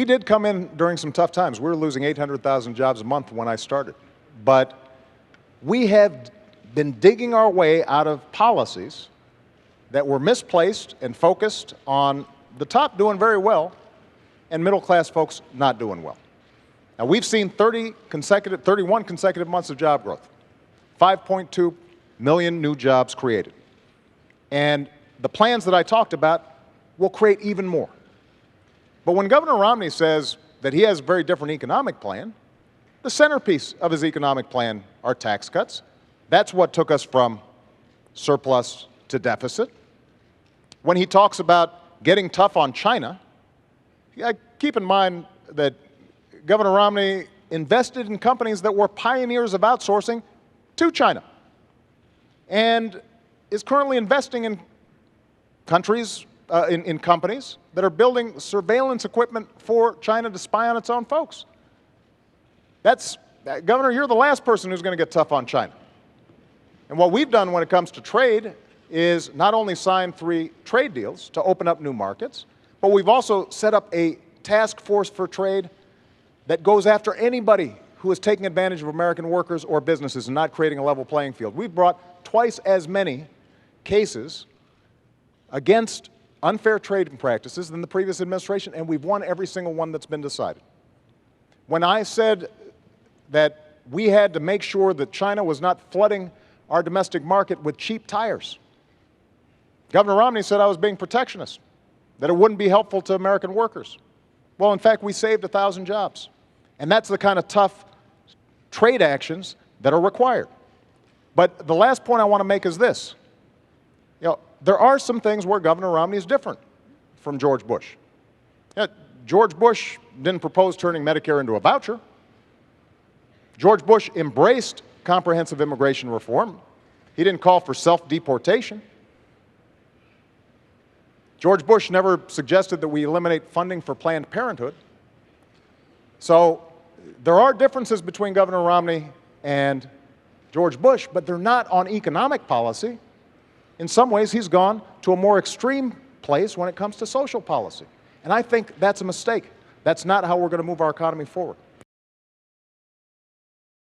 did come in during some tough times. We were losing 800,000 jobs a month when I started. But we have been digging our way out of policies that were misplaced and focused on the top doing very well and middle-class folks not doing well. Now, we've seen 31 consecutive months of job growth, 5.2 million new jobs created. And the plans that I talked about will create even more. But when Governor Romney says that he has a very different economic plan, the centerpiece of his economic plan are tax cuts. That's what took us from surplus to deficit. When he talks about getting tough on China, keep in mind that Governor Romney invested in companies that were pioneers of outsourcing to China and is currently investing in countries, in companies that are building surveillance equipment for China to spy on its own folks. Governor, you're the last person who's going to get tough on China. And what we've done when it comes to trade is not only sign 3 trade deals to open up new markets, but we've also set up a task force for trade that goes after anybody who is taking advantage of American workers or businesses and not creating a level playing field. We've brought twice as many cases against unfair trading practices than the previous administration, and we've won every single one that's been decided. When I said that we had to make sure that China was not flooding our domestic market with cheap tires, Governor Romney said I was being protectionist, that it wouldn't be helpful to American workers. Well, in fact, we saved 1,000 jobs. And that's the kind of tough trade actions that are required. But the last point I want to make is this. There are some things where Governor Romney is different from George Bush. George Bush didn't propose turning Medicare into a voucher. George Bush embraced comprehensive immigration reform. He didn't call for self-deportation. George Bush never suggested that we eliminate funding for Planned Parenthood. So there are differences between Governor Romney and George Bush, but they're not on economic policy. In some ways, he's gone to a more extreme place when it comes to social policy. And I think that's a mistake. That's not how we're going to move our economy forward.